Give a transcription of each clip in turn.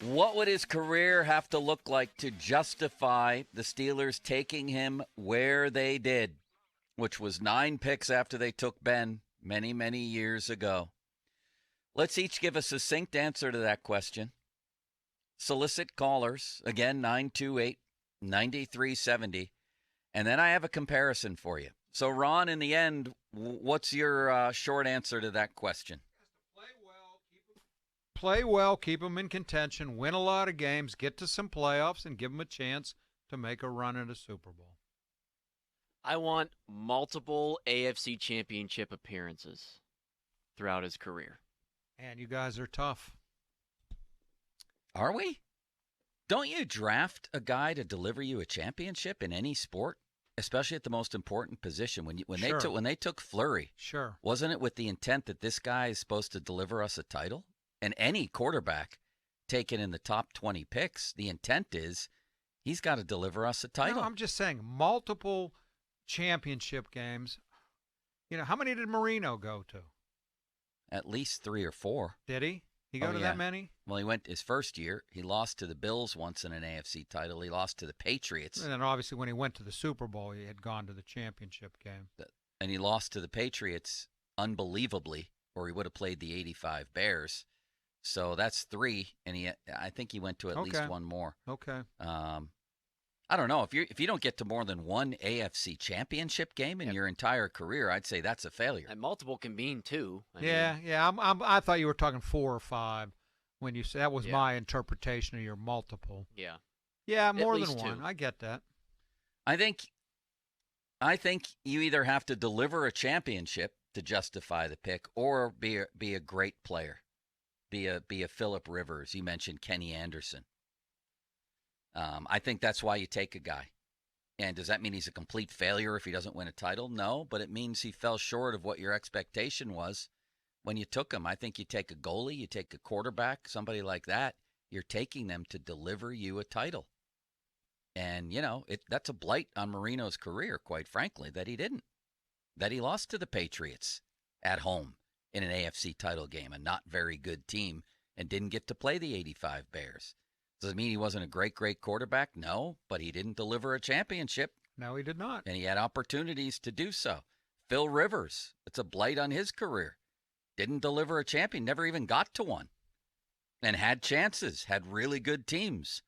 What would his career have to look like to justify the Steelers taking him where they did, which was 9 picks after they took Ben many, many years ago? Let's each give a succinct answer to that question. Solicit callers, again, 928-9370. And then I have a comparison for you. So, Ron, in the end, what's your short answer to that question? Play well, keep them in contention, win a lot of games, get to some playoffs, and give them a chance to make a run at a Super Bowl. I want multiple AFC championship appearances throughout his career. And you guys are tough. Are we? Don't you draft a guy to deliver you a championship in any sport, especially at the most important position? When they took Fleury, sure, wasn't it with the intent that this guy is supposed to deliver us a title? And any quarterback taken in the top 20 picks, the intent is he's got to deliver us a title. No, I'm just saying multiple championship games. How many did Marino go to? At least 3 or 4. Did he? He go to that many? Well, he went his first year. He lost to the Bills once in an AFC title. He lost to the Patriots. And then obviously when he went to the Super Bowl, he had gone to the championship game. And he lost to the Patriots unbelievably, or he would have played the 85 Bears. So that's 3, and I think he went to at least one more. Okay. I don't know. If you don't get to more than one AFC championship game in your entire career, I'd say that's a failure. And multiple can mean 2. I thought you were talking 4 or 5 when you said that was my interpretation of your multiple. Yeah. Yeah, more than 2. one. I get that. I think you either have to deliver a championship to justify the pick, or be a great player. Be a Phillip Rivers. You mentioned Kenny Anderson. I think that's why you take a guy. And does that mean he's a complete failure if he doesn't win a title? No, but it means he fell short of what your expectation was when you took him. I think you take a goalie, you take a quarterback, somebody like that. You're taking them to deliver you a title. And, that's a blight on Marino's career, quite frankly, that he didn't. That he lost to the Patriots at home in an AFC title game, a not very good team, and didn't get to play the 85 Bears. Does it mean he wasn't a great quarterback? No, but he didn't deliver a championship. No, he did not. And he had opportunities to do so. Phil Rivers, it's a blight on his career. Didn't deliver a champion, never even got to one. And had chances, had really good teams.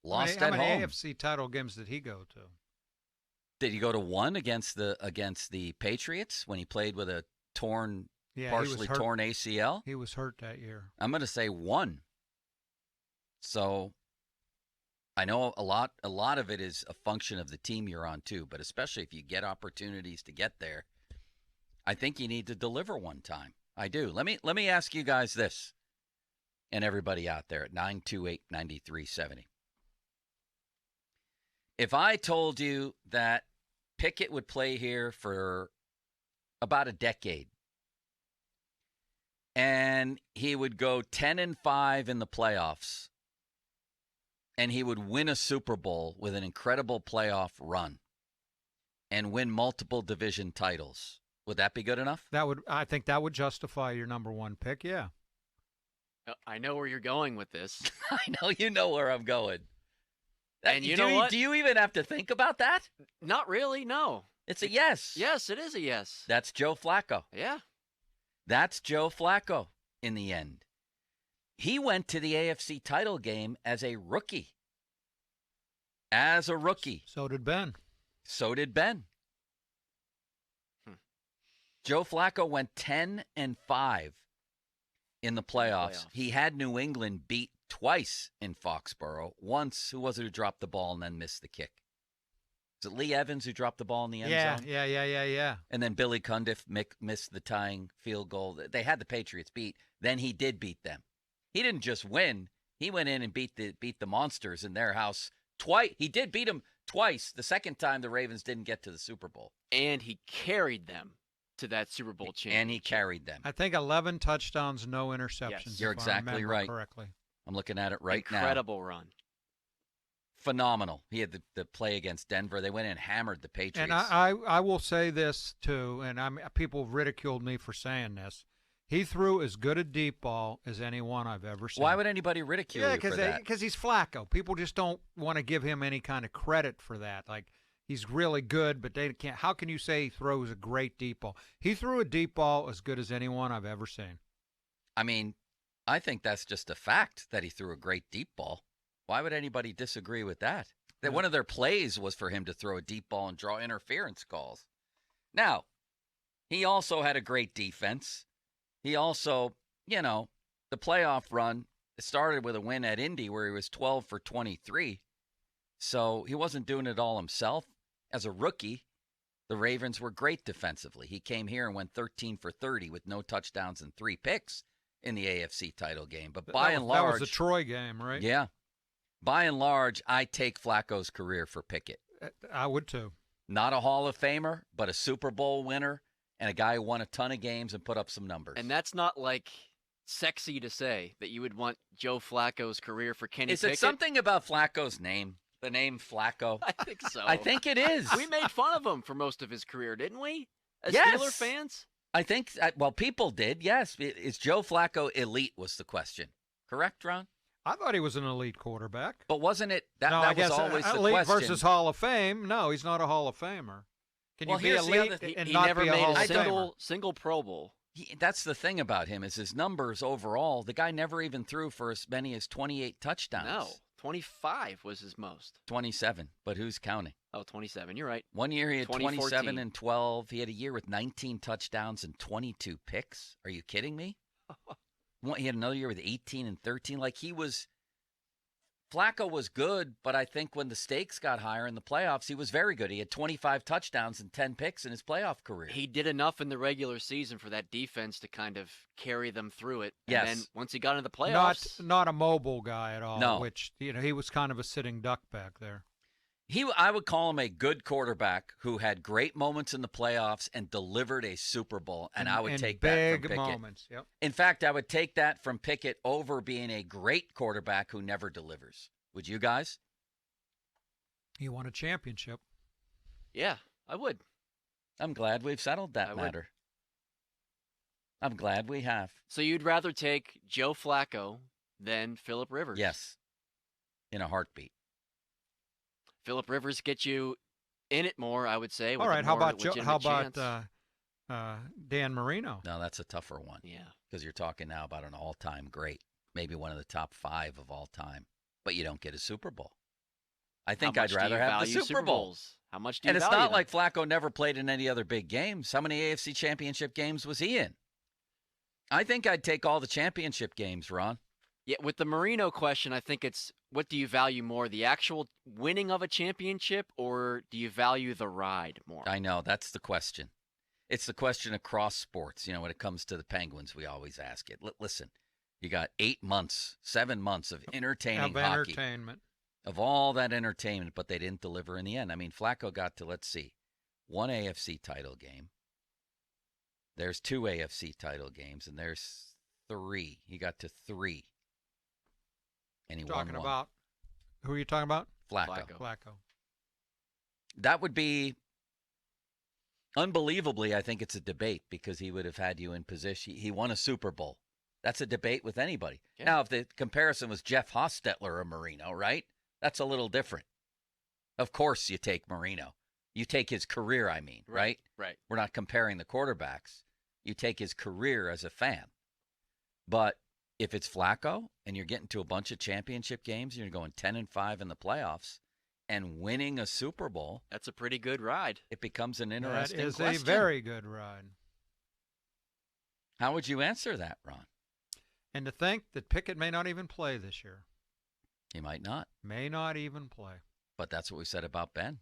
Lost at home. How many AFC title games did he go to? Did he go to one against the Patriots when he played with a partially torn ACL? He was hurt that year. I'm going to say 1. So I know a lot of it is a function of the team you're on too, but especially if you get opportunities to get there, I think you need to deliver one time. I do. Let me ask you guys this, and everybody out there at 928-9370. If I told you that Pickett would play here for about a decade, and he would go 10-5 in the playoffs, and he would win a Super Bowl with an incredible playoff run and win multiple division titles, would that be good enough? I think that would justify your number 1 pick, yeah. I know where you're going with this. I know you know where I'm going. And you know what? Do you even have to think about that? Not really, no. It's a yes. Yes, it is a yes. That's Joe Flacco. Yeah. That's Joe Flacco in the end. He went to the AFC title game as a rookie. So did Ben. Joe Flacco went 10-5 in the playoffs. He had New England beat twice in Foxborough. Once, who was it who dropped the ball and then missed the kick? Was it Lee Evans who dropped the ball in the end zone? Yeah. And then Billy Cundiff missed the tying field goal. They had the Patriots beat. Then he did beat them. He didn't just win. He went in and beat the Monsters in their house twice. He did beat them twice. The second time the Ravens didn't get to the Super Bowl. And he carried them to that Super Bowl championship. And he carried them. I think 11 touchdowns, no interceptions. Yes. You're exactly right. Correctly. I'm looking at it right now. Incredible run. Phenomenal. He had the play against Denver. They went in and hammered the Patriots. And I will say this, too, and people ridiculed me for saying this. He threw as good a deep ball as anyone I've ever seen. Why would anybody ridicule you for that? Because he's Flacco. People just don't want to give him any kind of credit for that. Like, he's really good, but they can't. How can you say he throws a great deep ball? He threw a deep ball as good as anyone I've ever seen. I mean, I think that's just a fact that he threw a great deep ball. Why would anybody disagree with that? That one of their plays was for him to throw a deep ball and draw interference calls. Now, he also had a great defense. He also, the playoff run started with a win at Indy where he was 12 for 23. So he wasn't doing it all himself. As a rookie, the Ravens were great defensively. He came here and went 13 for 30 with no touchdowns and 3 picks in the AFC title game. But by and large, that was the Troy game, right? Yeah. By and large, I take Flacco's career for Pickett. I would too. Not a Hall of Famer, but a Super Bowl winner and a guy who won a ton of games and put up some numbers. And that's not like sexy to say that you would want Joe Flacco's career for Kenny Pickett. Is it something about Flacco's name? The name Flacco? I think so. I think it is. We made fun of him for most of his career, didn't we? As Yes. Steeler fans? I think, people did, yes. Is Joe Flacco elite was the question. Correct, Ron? I thought he was an elite quarterback. But wasn't it? No, I That guess was always the elite question. versus Hall of Fame. No, he's not a Hall of Famer. Can Well, you be here's the elite other thing. and He not never be a made Hall a of Famer? single Pro Bowl. That's the thing about him is his numbers overall. The guy never even threw for as many as 28 touchdowns. No, 25 was his most. 27, but who's counting? Oh, 27. You're right. One year he had 27 2014. and 12. He had a year with 19 touchdowns and 22 picks. Are you kidding me? He had another year with 18 and 13. Flacco was good, but I think when the stakes got higher in the playoffs, he was very good. He had 25 touchdowns and 10 picks in his playoff career. He did enough in the regular season for that defense to kind of carry them through it. And Yes. then once he got into the playoffs, Not a mobile guy at all. No. Which he was kind of a sitting duck back there. I would call him a good quarterback who had great moments in the playoffs and delivered a Super Bowl, and I would take that from big Pickett. moments. Yep. In fact, I would take that from Pickett over being a great quarterback who never delivers. Would you guys? He won a championship. yeah, I would. I'm glad we've settled that I would. matter. I'm glad we have. So you'd rather take Joe Flacco than Phillip Rivers? Yes. In a heartbeat. Phillip Rivers gets you in it more, I would say. All with a right. How more about Joe? legitimate How about chance. Dan Marino? No, that's a tougher one. Yeah. Because you're talking now about an all-time great, maybe one of the top 5 of all time, but you don't get a Super Bowl. I think How I'd much do rather you have the value Super Bowl. Bowls? How much do you And it's value not them? like Flacco never played in any other big games. How many AFC championship games was he in? I think I'd take all the championship games, Ron. Yeah, with the Marino question, I think it's what do you value more, the actual winning of a championship, or do you value the ride more? I know, that's the question. It's the question across sports. When it comes to the Penguins, we always ask it. Listen, you got 8 months, 7 months of entertaining Of hockey. entertainment. Of all that entertainment, but they didn't deliver in the end. I mean, Flacco got to, let's see, 1 AFC title game. There's 2 AFC title games, and there's 3. He got to 3. And he Talking won one. about who are you talking about? Flacco. Flacco. That would be, unbelievably, I think it's a debate because he would have had you in position. He won a Super Bowl. That's a debate with anybody. Yeah. Now, if the comparison was Jeff Hostetler or Marino, right? That's a little different. Of course you take Marino. You take his career, I mean, right? Right. We're not comparing the quarterbacks. You take his career as a fan. But if it's Flacco and you're getting to a bunch of championship games and you're going 10-5 in the playoffs and winning a Super Bowl, That's a pretty good ride. it becomes an That interesting is question. a very good ride. How would you answer that, Ron? And to think that Pickett may not even play this year. He might not, May not even play. but that's what we said about Ben.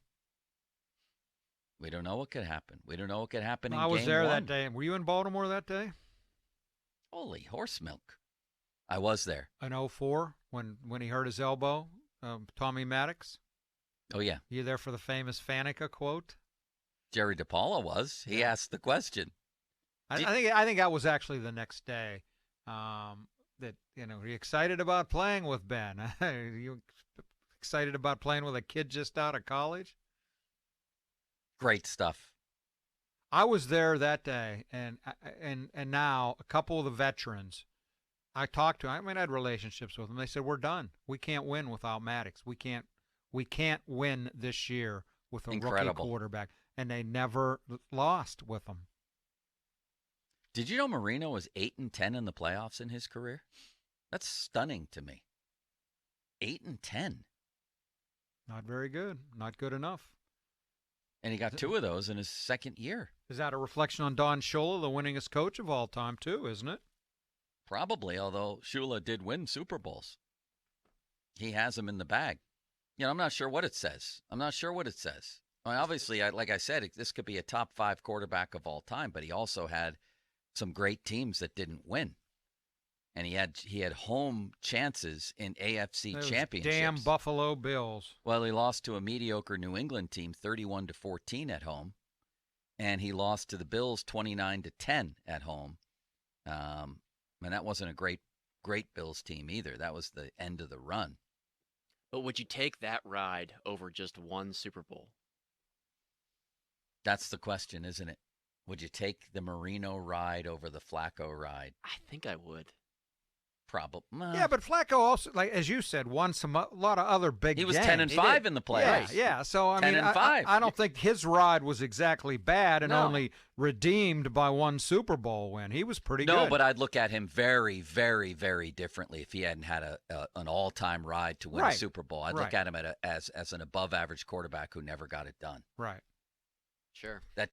We don't know what could happen. We don't know what could happen in I was game there 1. that day. Were you in Baltimore that day? Holy horse milk. I was there. In 04 when he hurt his elbow, Tommy Maddox. Oh, yeah. You there for the famous Faneca quote? Jerry DePaula was. He Yeah. asked the question. I Did- think that was actually the next day. That are you excited about playing with Ben? Are you excited about playing with a kid just out of college? Great stuff. I was there that day, and now a couple of the veterans I talked to. I mean, I had relationships with them. They said we're done. We can't win without Maddox. We can't win this year with a rookie quarterback, and they never lost with him. Did you know Marino was 8-10 in the playoffs in his career? That's stunning to me. 8-10. Not very good. Not good enough. And he got 2 of those in his second year. Is that a reflection on Don Shula, the winningest coach of all time, too, isn't it? Probably, although Shula did win Super Bowls. He has them in the bag. I'm not sure what it says. I mean, obviously, like I said, this could be a top 5 quarterback of all time, but he also had some great teams that didn't win. And he had home chances in AFC championships. Damn Buffalo Bills. Well, he lost to a mediocre New England team 31-14 at home, and he lost to the Bills 29-10 at home. And that wasn't a great Bills team either. That was the end of the run. But would you take that ride over just one Super Bowl? That's the question, isn't it? Would you take the Marino ride over the Flacco ride? I think I would. Probably. Yeah, but Flacco also, like as you said, won a lot of other big games. He was 10-5 in the playoffs. Yeah. So I mean, I don't think his ride was exactly bad and only redeemed by one Super Bowl win. He was pretty good. No, but I'd look at him very, very, very differently if he hadn't had an all-time ride to win a Super Bowl. I'd look at him as an above-average quarterback who never got it done. Right. Sure. That